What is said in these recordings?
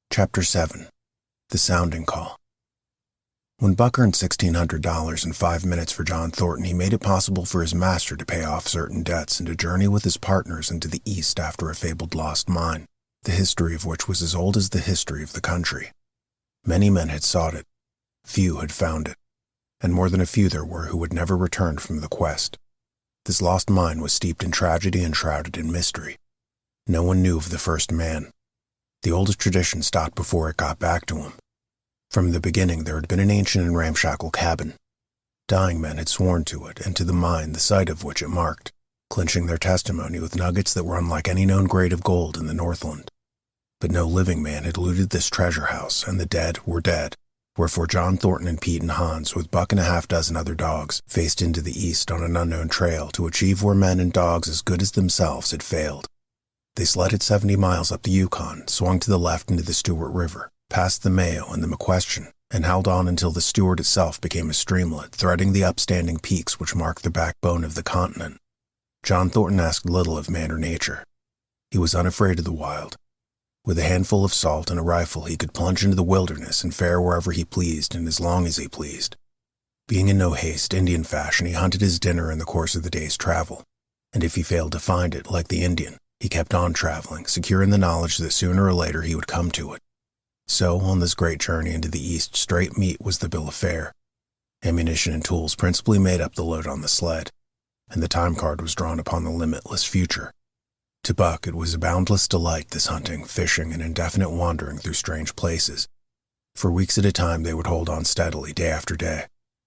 Chapter 7. The Sounding Call. When Buck earned $1,600 in 5 minutes for John Thornton, he made it possible for his master to pay off certain debts and to journey with his partners into the East after a fabled lost mine, the history of which was as old as the history of the country. Many men had sought it, few had found it, and more than a few there were who had never returned from the quest. This lost mine was steeped in tragedy and shrouded in mystery. No one knew of the first man. The oldest tradition stopped before it got back to him. From the beginning there had been an ancient and ramshackle cabin. Dying men had sworn to it and to the mine, the site of which it marked, clinching their testimony with nuggets that were unlike any known grade of gold in the Northland. But no living man had looted this treasure house, and the dead were dead, wherefore John Thornton and Pete and Hans, with Buck and a half-dozen other dogs, faced into the East on an unknown trail to achieve where men and dogs as good as themselves had failed. They sledded 70 miles up the Yukon, swung to the left into the Stewart River, past the Mayo and the McQuestion, and held on until the Stewart itself became a streamlet, threading the upstanding peaks which marked the backbone of the continent. John Thornton asked little of man or nature. He was unafraid of the wild. With a handful of salt and a rifle, he could plunge into the wilderness and fare wherever he pleased and as long as he pleased. Being in no haste, Indian fashion, he hunted his dinner in the course of the day's travel, and if he failed to find it, like the Indian, he kept on traveling, secure in the knowledge that sooner or later he would come to it. So, on this great journey into the East, straight meat was the bill of fare. Ammunition and tools principally made up the load on the sled, and the time card was drawn upon the limitless future. To Buck, it was a boundless delight, this hunting, fishing, and indefinite wandering through strange places. For weeks at a time they would hold on steadily, day after day,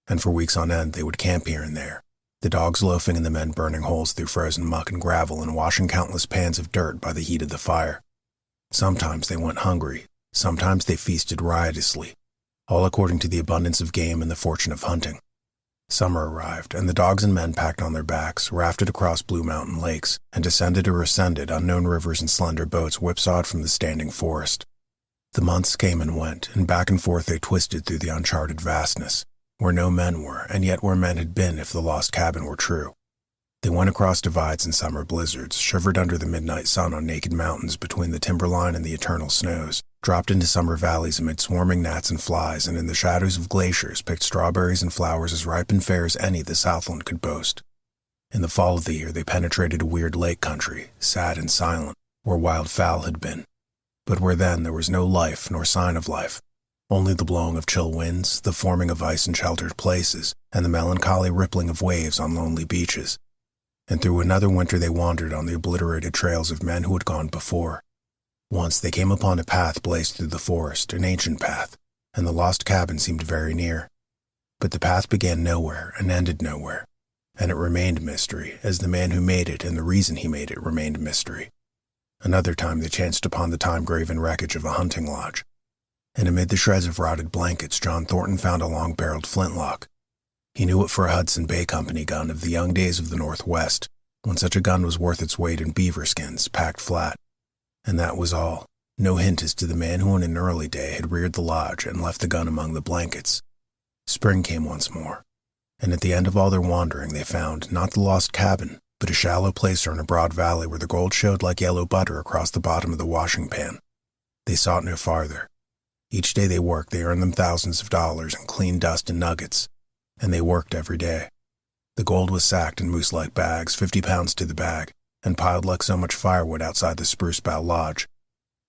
and for weeks on end they would camp here and there, the dogs loafing and the men burning holes through frozen muck and gravel and washing countless pans of dirt by the heat of the fire. Sometimes they went hungry, sometimes they feasted riotously, all according to the abundance of game and the fortune of hunting. Summer arrived, and the dogs and men packed on their backs, rafted across Blue Mountain lakes, and descended or ascended unknown rivers in slender boats whipsawed from the standing forest. The months came and went, and back and forth they twisted through the uncharted vastness, where no men were, and yet where men had been if the lost cabin were true. They went across divides in summer blizzards, shivered under the midnight sun on naked mountains between the timberline and the eternal snows, dropped into summer valleys amid swarming gnats and flies, and in the shadows of glaciers picked strawberries and flowers as ripe and fair as any the Southland could boast. In the fall of the year they penetrated a weird lake country, sad and silent, where wild fowl had been, but where then there was no life nor sign of life, only the blowing of chill winds, the forming of ice in sheltered places, and the melancholy rippling of waves on lonely beaches. And through another winter they wandered on the obliterated trails of men who had gone before. Once they came upon a path blazed through the forest, an ancient path, and the lost cabin seemed very near. But the path began nowhere and ended nowhere, and it remained mystery, as the man who made it and the reason he made it remained mystery. Another time they chanced upon the time-graven wreckage of a hunting lodge, and amid the shreds of rotted blankets John Thornton found a long-barreled flintlock. He knew it for a Hudson Bay Company gun of the young days of the Northwest, when such a gun was worth its weight in beaver skins, packed flat. And that was all. No hint as to the man who in an early day had reared the lodge and left the gun among the blankets. Spring came once more, and at the end of all their wandering they found, not the lost cabin, but a shallow placer in a broad valley where the gold showed like yellow butter across the bottom of the washing pan. They sought no farther. Each day they worked, they earned them thousands of dollars in clean dust and nuggets, and they worked every day. The gold was sacked in moose-like bags, 50 pounds to the bag, and piled like so much firewood outside the Spruce Bough Lodge.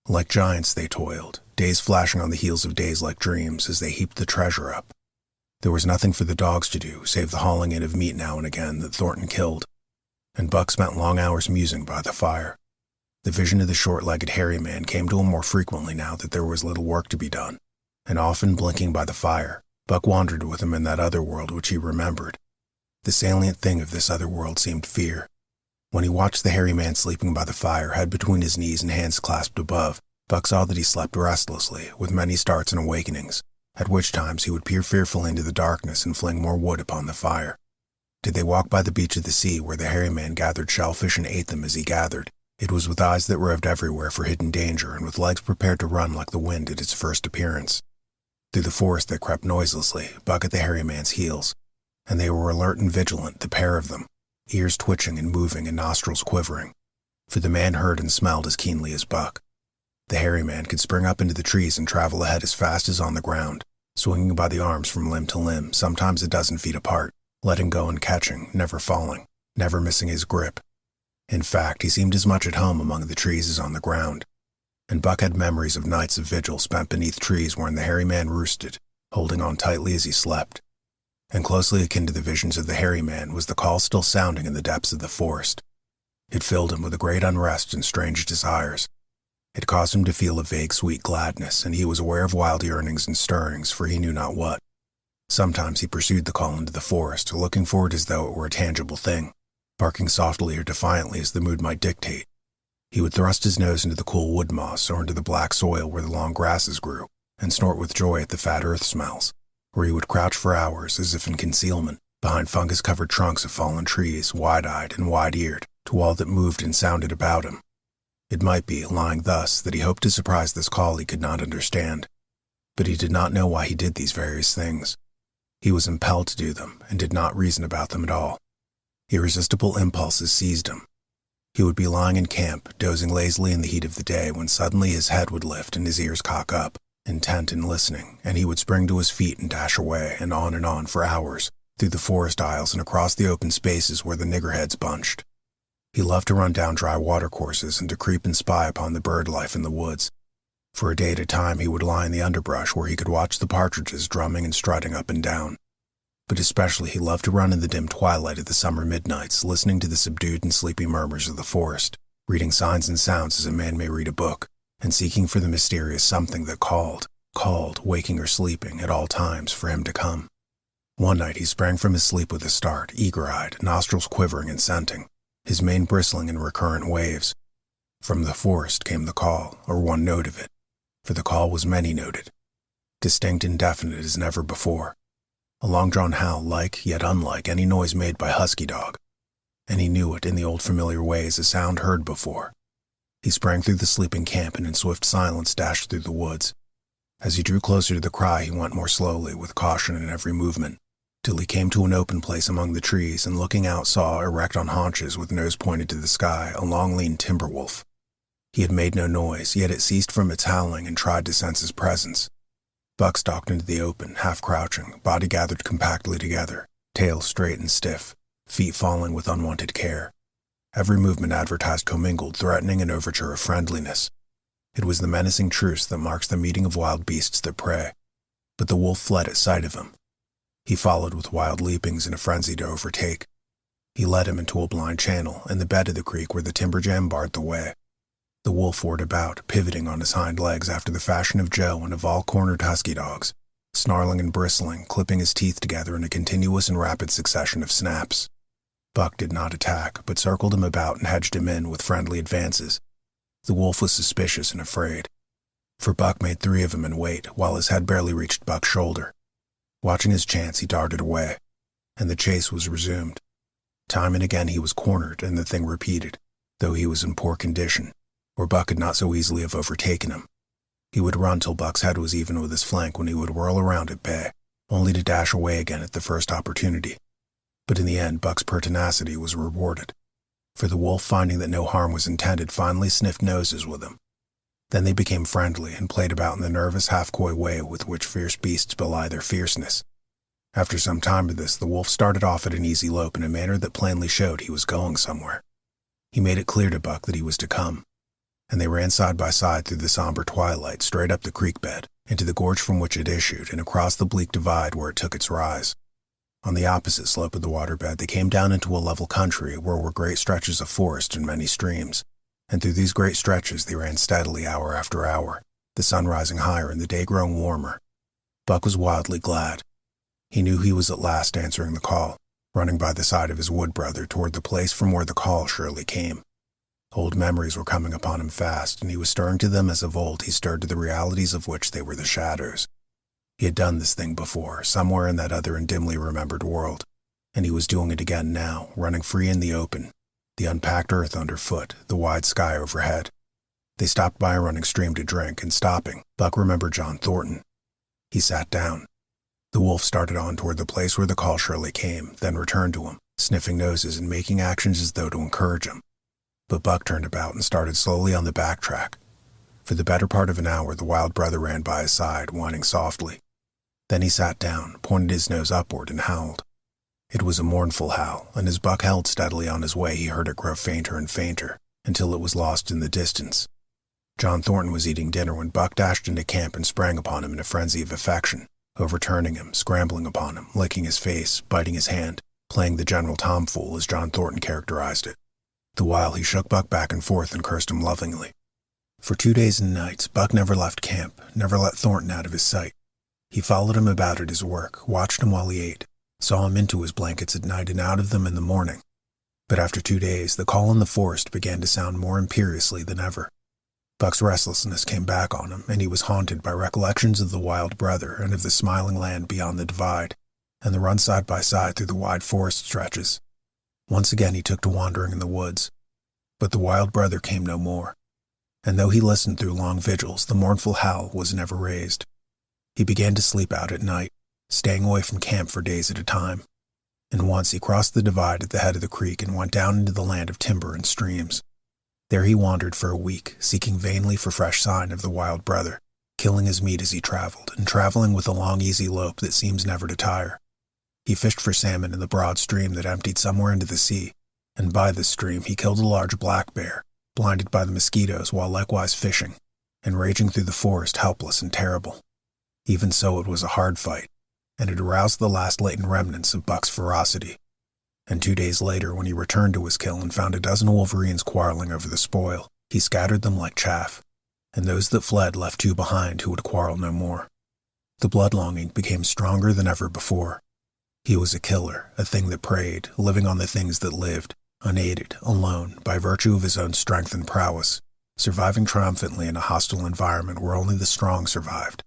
Like giants they toiled, days flashing on the heels of days like dreams as they heaped the treasure up. There was nothing for the dogs to do, save the hauling in of meat now and again that Thornton killed, and Buck spent long hours musing by the fire. The vision of the short-legged hairy man came to him more frequently now that there was little work to be done, and often blinking by the fire, Buck wandered with him in that other world which he remembered. The salient thing of this other world seemed fear. When he watched the hairy man sleeping by the fire, head between his knees and hands clasped above, Buck saw that he slept restlessly, with many starts and awakenings, at which times he would peer fearfully into the darkness and fling more wood upon the fire. Did they walk by the beach of the sea where the hairy man gathered shellfish and ate them as he gathered, it was with eyes that roved everywhere for hidden danger and with legs prepared to run like the wind at its first appearance. Through the forest they crept noiselessly, Buck at the hairy man's heels, and they were alert and vigilant, the pair of them, ears twitching and moving and nostrils quivering, for the man heard and smelled as keenly as Buck. The hairy man could spring up into the trees and travel ahead as fast as on the ground, swinging by the arms from limb to limb, sometimes a dozen feet apart, letting go and catching, never falling, never missing his grip. In fact, he seemed as much at home among the trees as on the ground. And Buck had memories of nights of vigil spent beneath trees wherein the hairy man roosted, holding on tightly as he slept. And closely akin to the visions of the hairy man was the call still sounding in the depths of the forest. It filled him with a great unrest and strange desires. It caused him to feel a vague sweet gladness, and he was aware of wild yearnings and stirrings for he knew not what. Sometimes he pursued the call into the forest, looking for it as though it were a tangible thing, barking softly or defiantly as the mood might dictate. He would thrust his nose into the cool wood moss or into the black soil where the long grasses grew, and snort with joy at the fat earth smells, where he would crouch for hours as if in concealment, behind fungus-covered trunks of fallen trees, wide-eyed and wide-eared, to all that moved and sounded about him. It might be, lying thus, that he hoped to surprise this call he could not understand. But he did not know why he did these various things. He was impelled to do them, and did not reason about them at all. Irresistible impulses seized him. He would be lying in camp, dozing lazily in the heat of the day, when suddenly his head would lift and his ears cock up, intent and listening, and he would spring to his feet and dash away, and on for hours, through the forest aisles and across the open spaces where the niggerheads bunched. He loved to run down dry watercourses and to creep and spy upon the bird life in the woods. For a day at a time he would lie in the underbrush where he could watch the partridges drumming and strutting up and down. But especially he loved to run in the dim twilight of the summer midnights, listening to the subdued and sleepy murmurs of the forest, reading signs and sounds as a man may read a book, and seeking for the mysterious something that called, waking or sleeping, at all times for him to come. One night he sprang from his sleep with a start, eager-eyed, nostrils quivering and scenting, his mane bristling in recurrent waves. From the forest came the call, or one note of it, for the call was many-noted, distinct and definite as never before. A long-drawn howl like, yet unlike, any noise made by husky dog, and he knew it in the old familiar way as a sound heard before. He sprang through the sleeping camp and in swift silence dashed through the woods. As he drew closer to the cry he went more slowly, with caution in every movement, till he came to an open place among the trees and looking out saw, erect on haunches with nose pointed to the sky, a long lean timber wolf. He had made no noise, yet it ceased from its howling and tried to sense his presence. Buck stalked into the open, half-crouching, body gathered compactly together, tail straight and stiff, feet falling with unwanted care. Every movement advertised commingled, threatening an overture of friendliness. It was the menacing truce that marks the meeting of wild beasts that prey. But the wolf fled at sight of him. He followed with wild leapings in a frenzy to overtake. He led him into a blind channel, in the bed of the creek where the timber jam barred the way. The wolf whirred about, pivoting on his hind legs after the fashion of Joe and of all cornered husky dogs, snarling and bristling, clipping his teeth together in a continuous and rapid succession of snaps. Buck did not attack, but circled him about and hedged him in with friendly advances. The wolf was suspicious and afraid, for Buck made 3 of him in wait, while his head barely reached Buck's shoulder. Watching his chance, he darted away, and the chase was resumed. Time and again he was cornered, and the thing repeated, though he was in poor condition, or Buck could not so easily have overtaken him. He would run till Buck's head was even with his flank when he would whirl around at bay, only to dash away again at the first opportunity. But in the end, Buck's pertinacity was rewarded, for the wolf, finding that no harm was intended, finally sniffed noses with him. Then they became friendly and played about in the nervous, half-coy way with which fierce beasts belie their fierceness. After some time of this, the wolf started off at an easy lope in a manner that plainly showed he was going somewhere. He made it clear to Buck that he was to come, and they ran side by side through the somber twilight, straight up the creek bed, into the gorge from which it issued, and across the bleak divide where it took its rise. On the opposite slope of the waterbed, they came down into a level country where were great stretches of forest and many streams, and through these great stretches they ran steadily hour after hour, the sun rising higher and the day growing warmer. Buck was wildly glad. He knew he was at last answering the call, running by the side of his wood brother toward the place from where the call surely came. Old memories were coming upon him fast, and he was stirring to them as of old he stirred to the realities of which they were the shadows. He had done this thing before, somewhere in that other and dimly remembered world, and he was doing it again now, running free in the open, the unpacked earth underfoot, the wide sky overhead. They stopped by a running stream to drink, and stopping, Buck remembered John Thornton. He sat down. The wolf started on toward the place where the call surely came, then returned to him, sniffing noses and making actions as though to encourage him. But Buck turned about and started slowly on the back track. For the better part of an hour, the wild brother ran by his side, whining softly. Then he sat down, pointed his nose upward, and howled. It was a mournful howl, and as Buck held steadily on his way, he heard it grow fainter and fainter, until it was lost in the distance. John Thornton was eating dinner when Buck dashed into camp and sprang upon him in a frenzy of affection, overturning him, scrambling upon him, licking his face, biting his hand, playing the general tomfool as John Thornton characterized it. The while he shook Buck back and forth and cursed him lovingly. For 2 days and nights, Buck never left camp, never let Thornton out of his sight. He followed him about at his work, watched him while he ate, saw him into his blankets at night and out of them in the morning. But after 2 days, the call in the forest began to sound more imperiously than ever. Buck's restlessness came back on him, and he was haunted by recollections of the wild brother and of the smiling land beyond the divide, and the run side by side through the wide forest stretches. Once again he took to wandering in the woods. But the wild brother came no more, and though he listened through long vigils, the mournful howl was never raised. He began to sleep out at night, staying away from camp for days at a time, and once he crossed the divide at the head of the creek and went down into the land of timber and streams. There he wandered for a week, seeking vainly for fresh sign of the wild brother, killing his meat as he traveled, and traveling with a long easy lope that seems never to tire. He fished for salmon in the broad stream that emptied somewhere into the sea, and by this stream he killed a large black bear, blinded by the mosquitoes while likewise fishing, and raging through the forest helpless and terrible. Even so, it was a hard fight, and it aroused the last latent remnants of Buck's ferocity. And 2 days later, when he returned to his kill and found a dozen wolverines quarreling over the spoil, he scattered them like chaff, and those that fled left 2 behind who would quarrel no more. The blood-longing became stronger than ever before. He was a killer, a thing that preyed, living on the things that lived, unaided, alone, by virtue of his own strength and prowess, surviving triumphantly in a hostile environment where only the strong survived.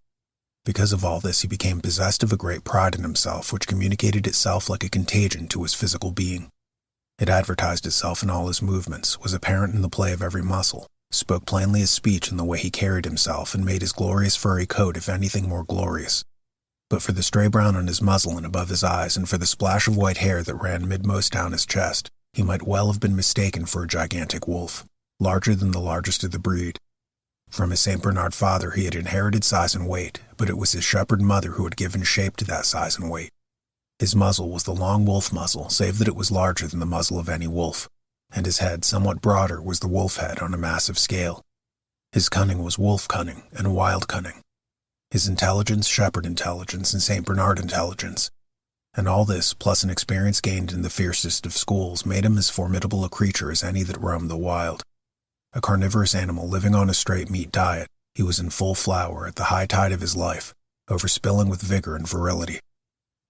Because of all this, he became possessed of a great pride in himself, which communicated itself like a contagion to his physical being. It advertised itself in all his movements, was apparent in the play of every muscle, spoke plainly as speech in the way he carried himself, and made his glorious furry coat, if anything, more glorious. But for the stray brown on his muzzle and above his eyes, and for the splash of white hair that ran midmost down his chest, he might well have been mistaken for a gigantic wolf, larger than the largest of the breed. From his St. Bernard father he had inherited size and weight, but it was his shepherd mother who had given shape to that size and weight. His muzzle was the long wolf muzzle, save that it was larger than the muzzle of any wolf, and his head, somewhat broader, was the wolf head on a massive scale. His cunning was wolf cunning and wild cunning. His intelligence, shepherd intelligence, and St. Bernard intelligence. And all this, plus an experience gained in the fiercest of schools, made him as formidable a creature as any that roamed the wild. A carnivorous animal living on a straight meat diet, he was in full flower at the high tide of his life, overspilling with vigor and virility.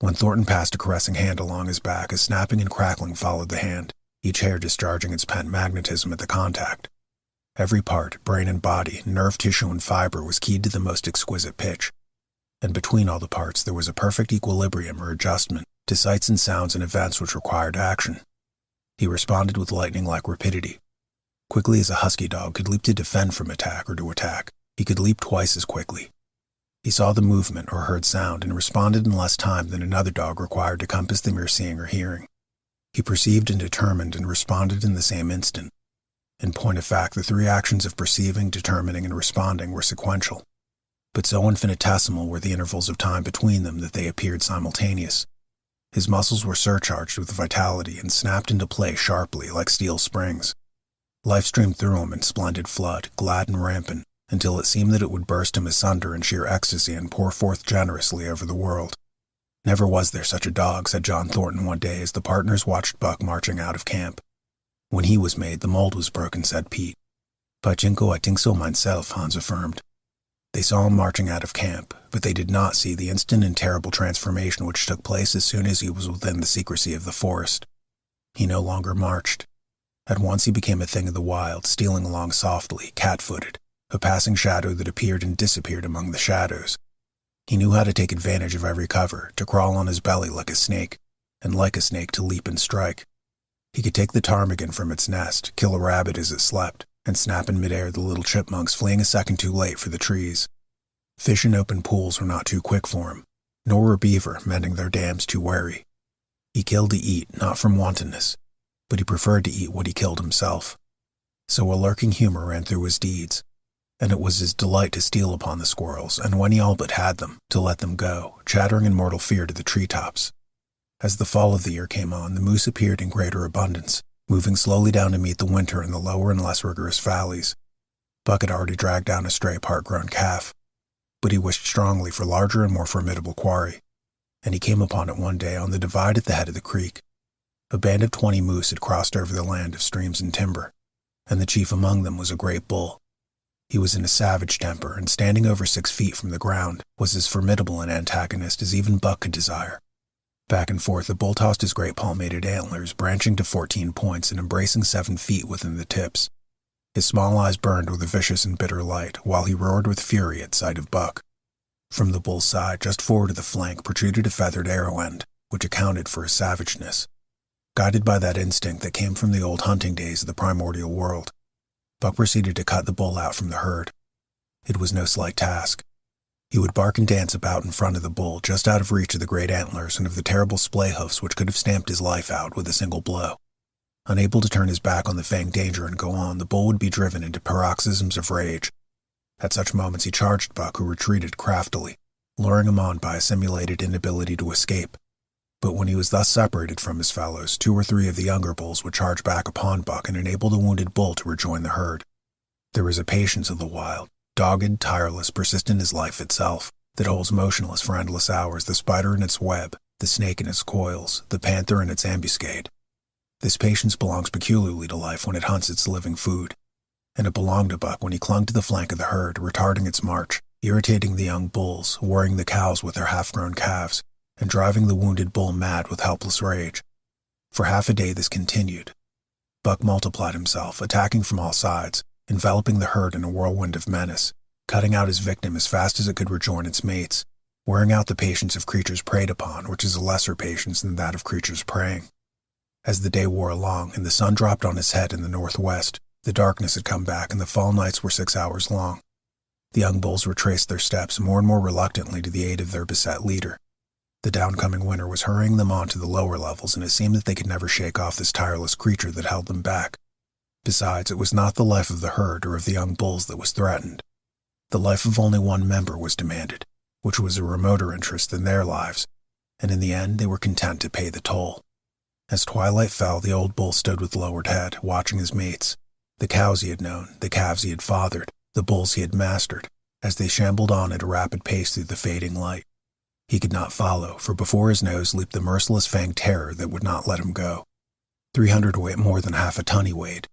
When Thornton passed a caressing hand along his back, a snapping and crackling followed the hand, each hair discharging its pent magnetism at the contact. Every part, brain and body, nerve tissue and fiber, was keyed to the most exquisite pitch, and between all the parts there was a perfect equilibrium or adjustment to sights and sounds and events which required action. He responded with lightning-like rapidity. Quickly as a husky dog could leap to defend from attack or to attack, he could leap twice as quickly. He saw the movement or heard sound and responded in less time than another dog required to compass the mere seeing or hearing. He perceived and determined and responded in the same instant. In point of fact, the 3 actions of perceiving, determining, and responding were sequential, but so infinitesimal were the intervals of time between them that they appeared simultaneous. His muscles were surcharged with vitality and snapped into play sharply like steel springs. Life streamed through him in splendid flood, glad and rampant, until it seemed that it would burst him asunder in sheer ecstasy and pour forth generously over the world. Never was there such a dog, said John Thornton one day as the partners watched Buck marching out of camp. When he was made, the mold was broken, said Pete. Pachinko, I think so myself, Hans affirmed. They saw him marching out of camp, but they did not see the instant and terrible transformation which took place as soon as he was within the secrecy of the forest. He no longer marched. At once he became a thing of the wild, stealing along softly, cat-footed, a passing shadow that appeared and disappeared among the shadows. He knew how to take advantage of every cover, to crawl on his belly like a snake, and like a snake to leap and strike. He could take the ptarmigan from its nest, kill a rabbit as it slept, and snap in midair the little chipmunks fleeing a second too late for the trees. Fish in open pools were not too quick for him, nor were beaver, mending their dams, too wary. He killed to eat, not from wantonness, but he preferred to eat what he killed himself. So a lurking humor ran through his deeds. and it was his delight to steal upon the squirrels, and when he all but had them, to let them go, chattering in mortal fear to the treetops. As the fall of the year came on, the moose appeared in greater abundance, moving slowly down to meet the winter in the lower and less rigorous valleys. Buck had already dragged down a stray part-grown calf, but he wished strongly for larger and more formidable quarry, and he came upon it one day on the divide at the head of the creek. A band of 20 moose had crossed over the land of streams and timber, and the chief among them was a great bull. He was in a savage temper, and standing over 6 feet from the ground, was as formidable an antagonist as even Buck could desire. Back and forth the bull tossed his great palmated antlers, branching to 14 points and embracing 7 feet within the tips. His small eyes burned with a vicious and bitter light, while he roared with fury at sight of Buck. From the bull's side, just forward of the flank, protruded a feathered arrow end, which accounted for his savageness. Guided by that instinct that came from the old hunting days of the primordial world, Buck proceeded to cut the bull out from the herd. It was no slight task. He would bark and dance about in front of the bull, just out of reach of the great antlers and of the terrible splay hoofs which could have stamped his life out with a single blow. Unable to turn his back on the fanged danger and go on, the bull would be driven into paroxysms of rage. At such moments he charged Buck, who retreated craftily, luring him on by a simulated inability to escape. But when he was thus separated from his fellows, 2 or 3 of the younger bulls would charge back upon Buck and enable the wounded bull to rejoin the herd. There was a patience of the wild, dogged, tireless, persistent as life itself, that holds motionless for endless hours the spider in its web, the snake in its coils, the panther in its ambuscade. This patience belongs peculiarly to life when it hunts its living food, and it belonged to Buck when he clung to the flank of the herd, retarding its march, irritating the young bulls, worrying the cows with their half-grown calves, and driving the wounded bull mad with helpless rage. For half a day this continued. Buck multiplied himself, attacking from all sides, enveloping the herd in a whirlwind of menace, cutting out his victim as fast as it could rejoin its mates, wearing out the patience of creatures preyed upon, which is a lesser patience than that of creatures preying. As the day wore along and the sun dropped on his head in the northwest, the darkness had come back and the fall nights were 6 hours long. The young bulls retraced their steps more and more reluctantly to the aid of their beset leader. The downcoming winter was hurrying them on to the lower levels, and it seemed that they could never shake off this tireless creature that held them back. Besides, it was not the life of the herd or of the young bulls that was threatened. The life of only one member was demanded, which was a remoter interest than their lives, and in the end they were content to pay the toll. As twilight fell, the old bull stood with lowered head, watching his mates, the cows he had known, the calves he had fathered, the bulls he had mastered, as they shambled on at a rapid pace through the fading light. He could not follow, for before his nose leaped the merciless fanged terror that would not let him go. 300 weight more than half a ton he weighed.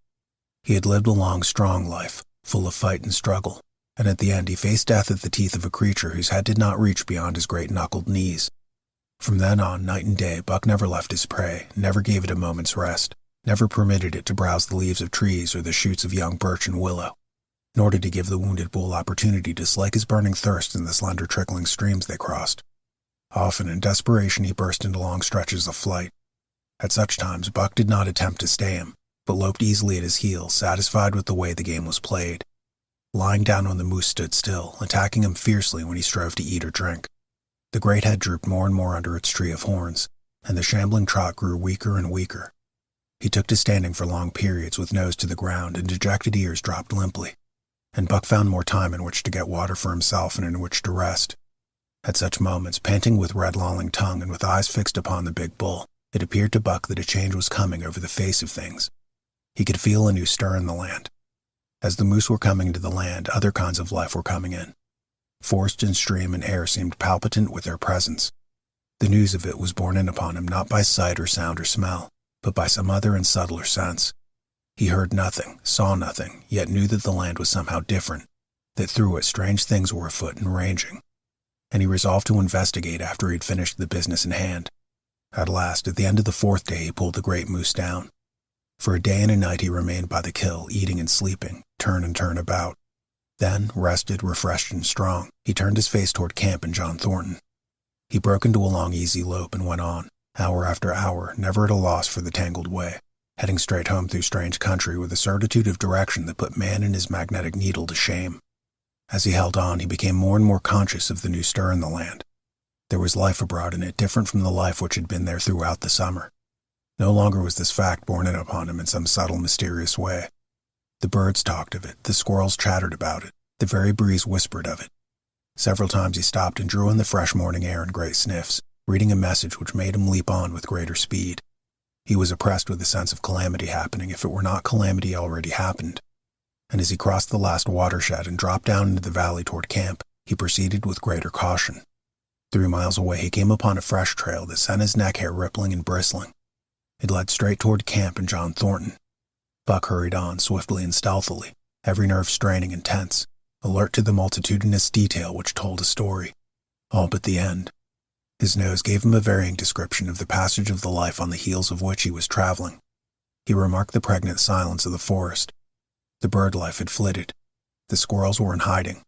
He had lived a long, strong life, full of fight and struggle, and at the end he faced death at the teeth of a creature whose head did not reach beyond his great knuckled knees. From then on, night and day, Buck never left his prey, never gave it a moment's rest, never permitted it to browse the leaves of trees or the shoots of young birch and willow, nor did he give the wounded bull opportunity to slake his burning thirst in the slender trickling streams they crossed. Often, in desperation, he burst into long stretches of flight. At such times, Buck did not attempt to stay him, but loped easily at his heels, satisfied with the way the game was played. Lying down on the moose stood still, attacking him fiercely when he strove to eat or drink. The great head drooped more and more under its tree of horns, and the shambling trot grew weaker and weaker. He took to standing for long periods with nose to the ground, and dejected ears dropped limply, and Buck found more time in which to get water for himself and in which to rest. At such moments, panting with red lolling tongue and with eyes fixed upon the big bull, it appeared to Buck that a change was coming over the face of things. He could feel a new stir in the land. As the moose were coming into the land, other kinds of life were coming in. Forest and stream and air seemed palpitant with their presence. The news of it was borne in upon him not by sight or sound or smell, but by some other and subtler sense. He heard nothing, saw nothing, yet knew that the land was somehow different, that through it strange things were afoot and ranging. And he resolved to investigate after he had finished the business in hand. At last, at the end of the 4th day, he pulled the great moose down. For a day and a night he remained by the kill, eating and sleeping, turn and turn about. Then, rested, refreshed, and strong, he turned his face toward camp and John Thornton. He broke into a long, easy lope and went on, hour after hour, never at a loss for the tangled way, heading straight home through strange country with a certitude of direction that put man and his magnetic needle to shame. As he held on, he became more and more conscious of the new stir in the land. There was life abroad in it, different from the life which had been there throughout the summer. No longer was this fact borne in upon him in some subtle, mysterious way. The birds talked of it, the squirrels chattered about it, The very breeze whispered of it. Several times he stopped and drew in the fresh morning air in great sniffs, reading a message which made him leap on with greater speed. He was oppressed with a sense of calamity happening if it were not calamity already happened. And as he crossed the last watershed and dropped down into the valley toward camp, he proceeded with greater caution. 3 miles away he came upon a fresh trail that sent his neck hair rippling and bristling. It led straight toward camp and John Thornton. Buck hurried on, swiftly and stealthily, every nerve straining and tense, alert to the multitudinous detail which told a story, all but the end. His nose gave him a varying description of the passage of the life on the heels of which he was traveling. He remarked the pregnant silence of the forest. The bird life had flitted. The squirrels were in hiding.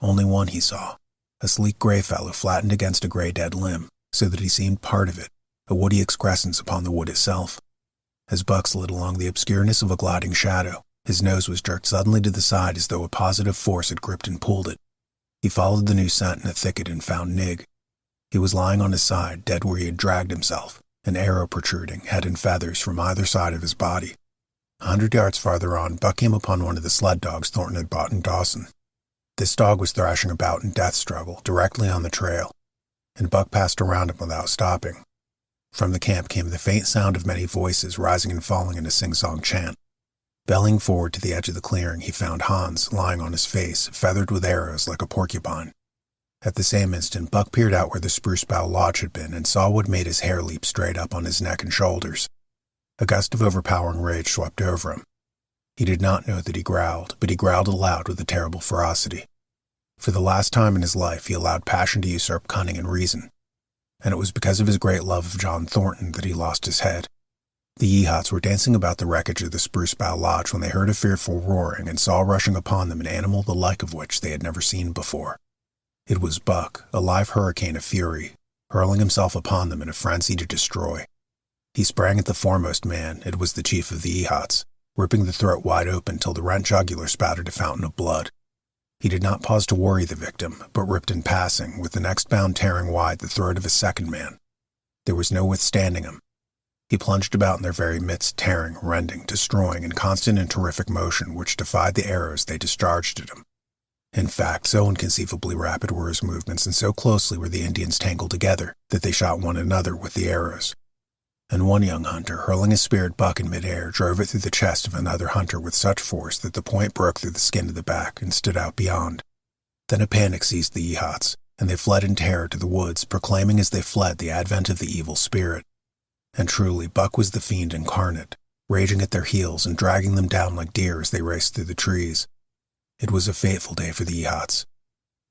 Only one he saw, a sleek gray fellow flattened against a gray dead limb, so that he seemed part of it, a woody excrescence upon the wood itself. As Buck slid along the obscureness of a gliding shadow, his nose was jerked suddenly to the side as though a positive force had gripped and pulled it. He followed the new scent in a thicket and found Nig. He was lying on his side, dead where he had dragged himself, an arrow protruding, head and feathers, from either side of his body. 100 yards farther on, Buck came upon one of the sled dogs Thornton had bought in Dawson. This dog was thrashing about in death struggle, directly on the trail, and Buck passed around him without stopping. From the camp came the faint sound of many voices rising and falling in a sing-song chant. Bellying forward to the edge of the clearing, he found Hans lying on his face, feathered with arrows like a porcupine. At the same instant, Buck peered out where the spruce bough lodge had been and saw what made his hair leap straight up on his neck and shoulders. A gust of overpowering rage swept over him. He did not know that he growled, but he growled aloud with a terrible ferocity. For the last time in his life, he allowed passion to usurp cunning and reason. And it was because of his great love of John Thornton that he lost his head. The Yeehats were dancing about the wreckage of the Spruce Bough Lodge when they heard a fearful roaring and saw rushing upon them an animal the like of which they had never seen before. It was Buck, a live hurricane of fury, hurling himself upon them in a frenzy to destroy. He sprang at the foremost man, it was the chief of the Yeehats, ripping the throat wide open till the rent jugular spouted a fountain of blood. He did not pause to worry the victim, but ripped in passing, with the next bound tearing wide the throat of a second man. There was no withstanding him. He plunged about in their very midst, tearing, rending, destroying in constant and terrific motion which defied the arrows they discharged at him. In fact, so inconceivably rapid were his movements and so closely were the Indians tangled together that they shot one another with the arrows. And one young hunter, hurling his spear at Buck in midair, drove it through the chest of another hunter with such force that the point broke through the skin of the back and stood out beyond. Then a panic seized the Yeehats, and they fled in terror to the woods, proclaiming as they fled the advent of the evil spirit. And truly, Buck was the fiend incarnate, raging at their heels and dragging them down like deer as they raced through the trees. It was a fateful day for the Yeehats.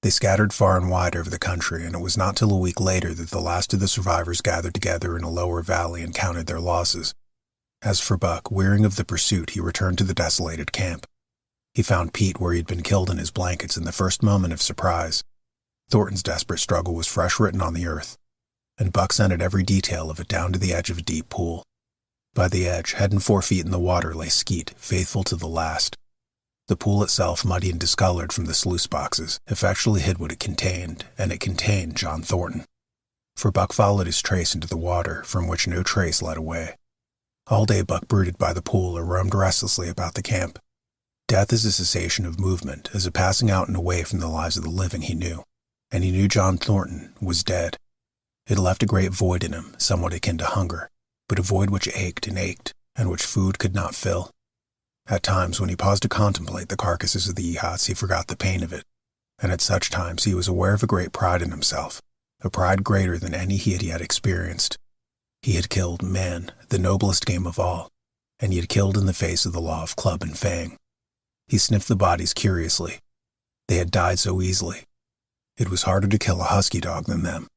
They scattered far and wide over the country, and it was not till a week later that the last of the survivors gathered together in a lower valley and counted their losses. As for Buck, wearying of the pursuit, he returned to the desolated camp. He found Pete where he had been killed in his blankets in the first moment of surprise. Thornton's desperate struggle was fresh written on the earth, and Buck scented every detail of it down to the edge of a deep pool. By the edge, head and 4 feet in the water, lay Skeet, faithful to the last. The pool itself, muddy and discolored from the sluice boxes, effectually hid what it contained, and it contained John Thornton. For Buck followed his trace into the water, from which no trace led away. All day Buck brooded by the pool or roamed restlessly about the camp. Death is a cessation of movement, as a passing out and away from the lives of the living he knew, and he knew John Thornton was dead. It left a great void in him, somewhat akin to hunger, but a void which ached, and which food could not fill. At times, when he paused to contemplate the carcasses of the Yeehats, he forgot the pain of it, and at such times he was aware of a great pride in himself, a pride greater than any he had yet experienced. He had killed man, the noblest game of all, and he had killed in the face of the law of club and fang. He sniffed the bodies curiously. They had died so easily. It was harder to kill a husky dog than them.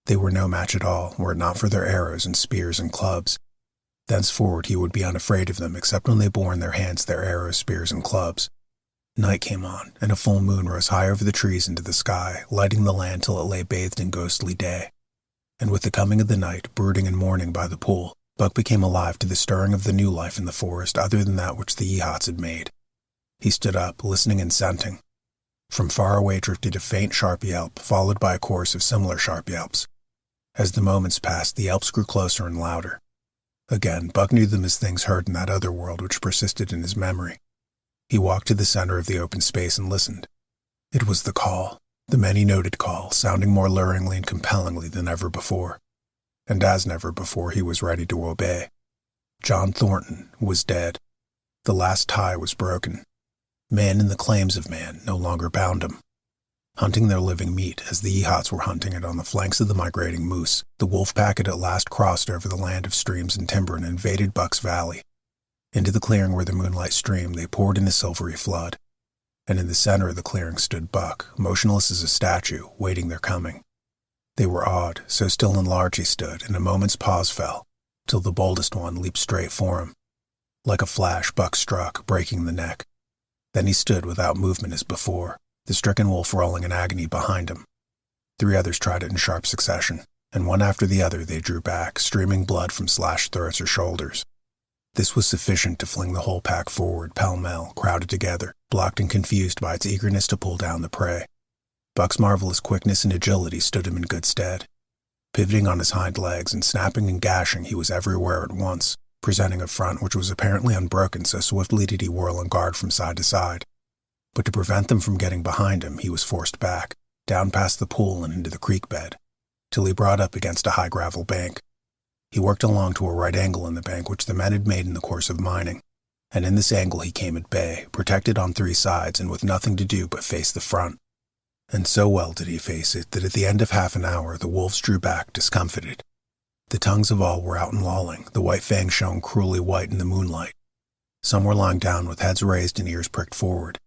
They were no match at all, were it not for their arrows and spears and clubs. Thenceforward he would be unafraid of them, except when they bore in their hands their arrows, spears, and clubs. Night came on, and a full moon rose high over the trees into the sky, lighting the land till it lay bathed in ghostly day. And with the coming of the night, brooding and mourning by the pool, Buck became alive to the stirring of the new life in the forest other than that which the Yeehats had made. He stood up, listening and scenting. From far away drifted a faint sharp yelp, followed by a chorus of similar sharp yelps. As the moments passed, the yelps grew closer and louder. Again, Buck knew them as things heard in that other world which persisted in his memory. He walked to the center of the open space and listened, It was the call, the many-noted call, sounding more luringly and compellingly than ever before. And as never before, he was ready to obey. John Thornton was dead. The last tie was broken. Man and the claims of man no longer bound him. Hunting their living meat, as the Yehots were hunting it on the flanks of the migrating moose, the wolf pack had at last crossed over the land of streams and timber and invaded Buck's Valley. Into the clearing where the moonlight streamed, they poured in a silvery flood. And in the center of the clearing stood Buck, motionless as a statue, waiting their coming. They were awed, so still and large he stood, and a moment's pause fell, till the boldest one leaped straight for him. Like a flash, Buck struck, breaking the neck. Then he stood without movement as before, the stricken wolf rolling in agony behind him. 3 others tried it in sharp succession, and one after the other they drew back, streaming blood from slashed throats or shoulders. This was sufficient to fling the whole pack forward, pell-mell, crowded together, blocked and confused by its eagerness to pull down the prey. Buck's marvelous quickness and agility stood him in good stead. Pivoting on his hind legs and snapping and gashing, he was everywhere at once, presenting a front which was apparently unbroken, so swiftly did he whirl and guard from side to side. But to prevent them from getting behind him, he was forced back, down past the pool and into the creek bed, till he brought up against a high gravel bank. He worked along to a right angle in the bank which the men had made in the course of mining, and in this angle he came at bay, protected on 3 sides and with nothing to do but face the front. And so well did he face it that at the end of half an hour the wolves drew back, discomfited. The tongues of all were out and lolling, the white fangs shone cruelly white in the moonlight. Some were lying down with heads raised and ears pricked forward.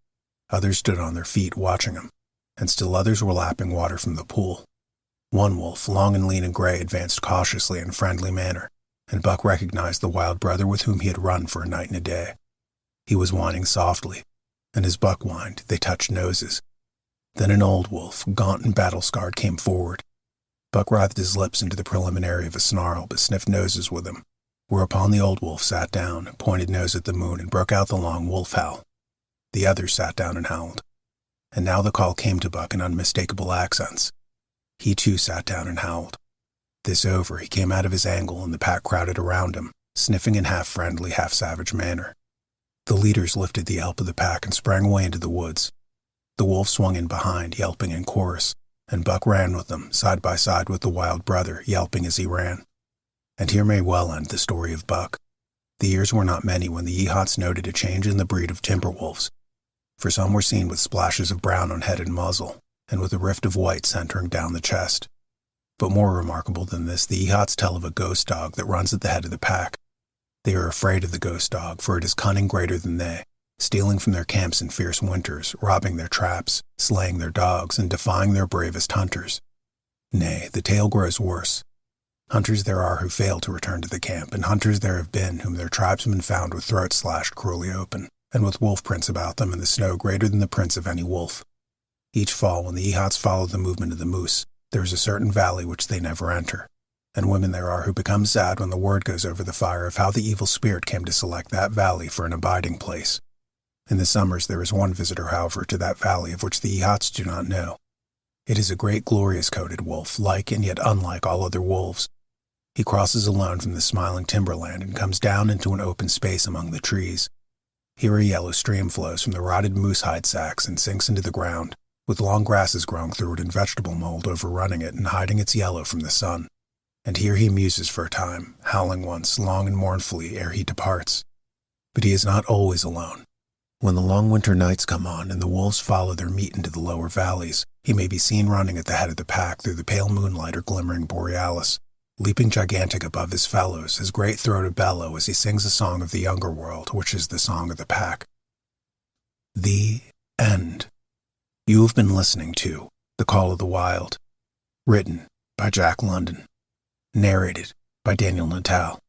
Others stood on their feet watching him, and still others were lapping water from the pool. One wolf, long and lean and gray, advanced cautiously in a friendly manner, and Buck recognized the wild brother with whom he had run for a night and a day. He was whining softly, and as Buck whined, they touched noses. Then an old wolf, gaunt and battle-scarred, came forward. Buck writhed his lips into the preliminary of a snarl, but sniffed noses with him, whereupon the old wolf sat down, pointed nose at the moon, and broke out the long wolf howl. The others sat down and howled. And now the call came to Buck in unmistakable accents. He too sat down and howled. This over, he came out of his angle, and the pack crowded around him, sniffing in half-friendly, half-savage manner. The leaders lifted the yelp of the pack and sprang away into the woods. The wolf swung in behind, yelping in chorus, and Buck ran with them, side by side with the wild brother, yelping as he ran. And here may well end the story of Buck. The years were not many when the Yehots noted a change in the breed of timber wolves, for some were seen with splashes of brown on head and muzzle, and with a rift of white centering down the chest. But more remarkable than this, the Yehots tell of a ghost dog that runs at the head of the pack. They are afraid of the ghost dog, for it is cunning greater than they, stealing from their camps in fierce winters, robbing their traps, slaying their dogs, and defying their bravest hunters. Nay, the tale grows worse. Hunters there are who fail to return to the camp, and hunters there have been whom their tribesmen found with throats slashed cruelly open, and with wolf prints about them in the snow greater than the prints of any wolf. Each fall, when the Yehots follow the movement of the moose, there is a certain valley which they never enter, and women there are who become sad when the word goes over the fire of how the evil spirit came to select that valley for an abiding place. In the summers there is one visitor, however, to that valley of which the Yehots do not know. It is a great glorious-coated wolf, like and yet unlike all other wolves. He crosses alone from the smiling timberland and comes down into an open space among the trees. Here a yellow stream flows from the rotted moose-hide sacks and sinks into the ground, with long grasses growing through it and vegetable mold overrunning it and hiding its yellow from the sun. And here he muses for a time, howling once, long and mournfully, ere he departs. But he is not always alone. When the long winter nights come on and the wolves follow their meat into the lower valleys, he may be seen running at the head of the pack through the pale moonlight or glimmering borealis, leaping gigantic above his fellows, his great throat a bellow as he sings a song of the younger world, which is the song of the pack. The End. You have been listening to The Call of the Wild, written by Jack London, narrated by Daniel Natal.